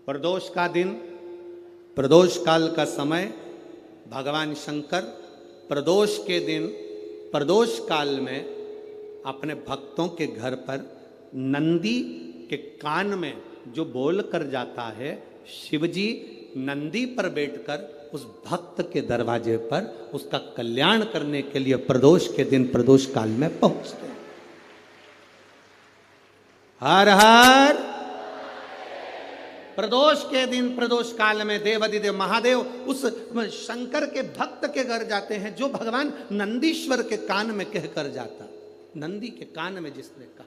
प्रदोष का दिन, प्रदोष काल का समय, भगवान शंकर प्रदोष के दिन प्रदोष काल में अपने भक्तों के घर पर नंदी के कान में जो बोल कर जाता है, शिवजी नंदी पर बैठकर उस भक्त के दरवाजे पर उसका कल्याण करने के लिए प्रदोष के दिन प्रदोष काल में पहुंचते हैं। हर हर प्रदोष के दिन प्रदोष काल में देवाधिदेव महादेव उस शंकर के भक्त के घर जाते हैं जो भगवान नंदीश्वर के कान में कहकर जाता। नंदी के कान में जिसने कहा,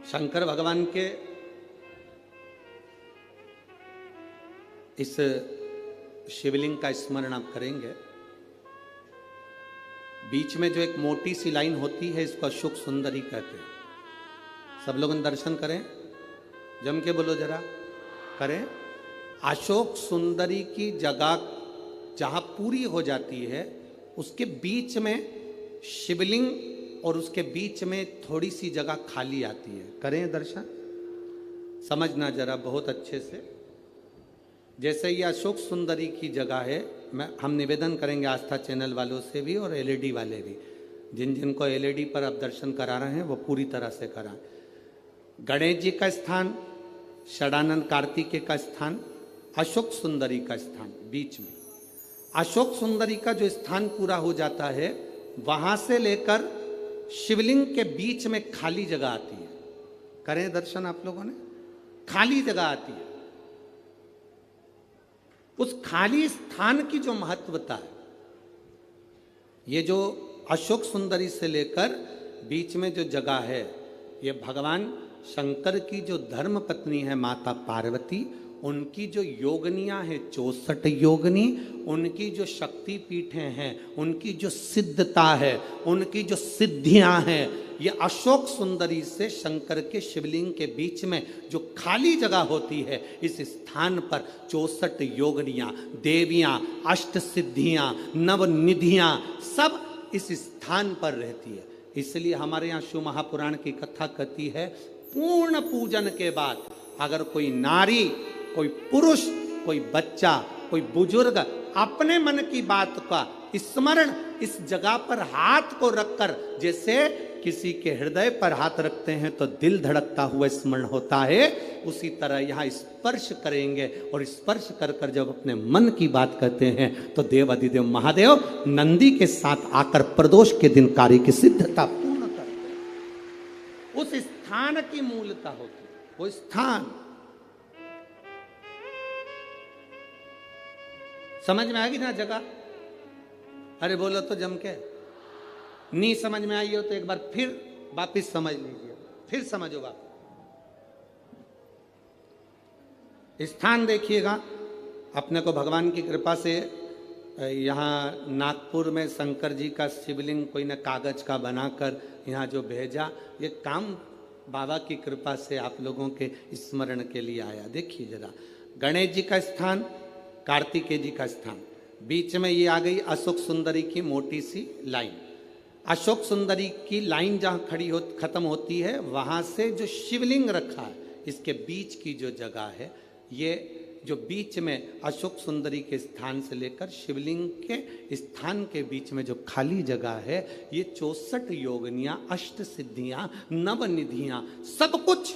शंकर भगवान के इस शिवलिंग का स्मरण आप करेंगे। बीच में जो एक मोटी सी लाइन होती है, इसको अशोक सुंदरी कहते हैं। सब लोगों दर्शन करें, जम के बोलो जरा, करें। अशोक सुंदरी की जगह जहां पूरी हो जाती है, उसके बीच में शिवलिंग और उसके बीच में थोड़ी सी जगह खाली आती है। करें दर्शन, समझना जरा बहुत अच्छे से। जैसे ये अशोक सुंदरी की जगह है, हम निवेदन करेंगे आस्था चैनल वालों से भी और एलईडी वाले भी, जिन जिनको एलईडी पर आप दर्शन करा रहे हैं वो पूरी तरह से कराएं। गणेश जी का स्थान, षडानंद कार्तिकेय का स्थान, अशोक सुंदरी का स्थान बीच में। अशोक सुंदरी का जो स्थान पूरा हो जाता है, वहां से लेकर शिवलिंग के बीच में खाली जगह आती है। करें दर्शन आप लोगों ने, खाली जगह आती है। उस खाली स्थान की जो महत्वता है, ये जो अशोक सुंदरी से लेकर बीच में जो जगह है, ये भगवान शंकर की जो धर्म पत्नी है माता पार्वती, उनकी जो योगनियां हैं 64 योगनी, उनकी जो शक्ति पीठें हैं, उनकी जो सिद्धता है, उनकी जो सिद्धियां हैं, ये अशोक सुंदरी से शंकर के शिवलिंग के बीच में जो खाली जगह होती है, इस स्थान पर 64 योगनियां, देवियां, अष्ट सिद्धियां, नवनिधियां सब इस स्थान पर रहती है। इसलिए हमारे यहाँ शिव महापुराण की कथा कहती है, पूर्ण पूजन के बाद अगर कोई नारी, कोई पुरुष, कोई बच्चा, कोई बुजुर्ग अपने मन की बात का स्मरण इस जगह पर हाथ को रखकर, जैसे किसी के हृदय पर हाथ रखते हैं तो दिल धड़कता हुआ स्मरण होता है, उसी तरह यहाँ स्पर्श करेंगे और स्पर्श कर कर जब अपने मन की बात कहते हैं तो देवाधिदेव महादेव नंदी के साथ आकर प्रदोष के दिन कार्य की सिद्धता पूर्ण करते हैं। उस स्थान की मूलता होती है, वो स्थान। समझ में आएगी ना जगह? अरे बोलो तो जम के। नहीं समझ में आई हो तो एक बार फिर वापिस समझ लीजिए, फिर समझो बाप। स्थान देखिएगा, अपने को भगवान की कृपा से यहाँ नागपुर में शंकर जी का शिवलिंग कोई ने कागज का बनाकर यहाँ जो भेजा, ये काम बाबा की कृपा से आप लोगों के स्मरण के लिए आया। देखिए जरा, गणेश जी का स्थान, कार्तिकेय जी का स्थान, बीच में ये आ गई अशोक सुंदरी की मोटी सी लाइन। अशोक सुंदरी की लाइन जहाँ खत्म होती है, वहाँ से जो शिवलिंग रखा है, इसके बीच की जो जगह है, ये जो बीच में अशोक सुंदरी के स्थान से लेकर शिवलिंग के स्थान के बीच में जो खाली जगह है, ये 64 योगनियाँ, अष्ट सिद्धियाँ, नवनिधियाँ, सब कुछ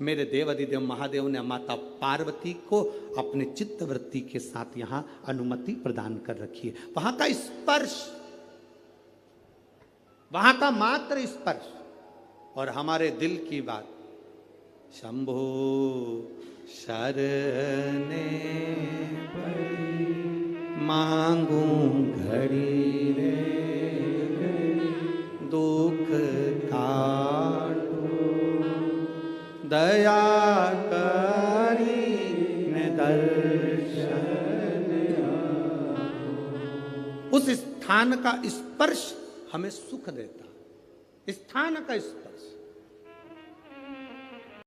मेरे देवाधिदेव महादेव ने माता पार्वती को अपने चित्तवृत्ति के साथ यहाँ अनुमति प्रदान कर रखी है। वहाँ का स्पर्श, वहाँ का मात्र स्पर्श और हमारे दिल की बात, शंभो शरणे पड़ी मांगू घड़ी रे दुख काटो दया करी ने दर्शन। उस स्थान का स्पर्श हमें सुख देता, स्थान का स्पर्श।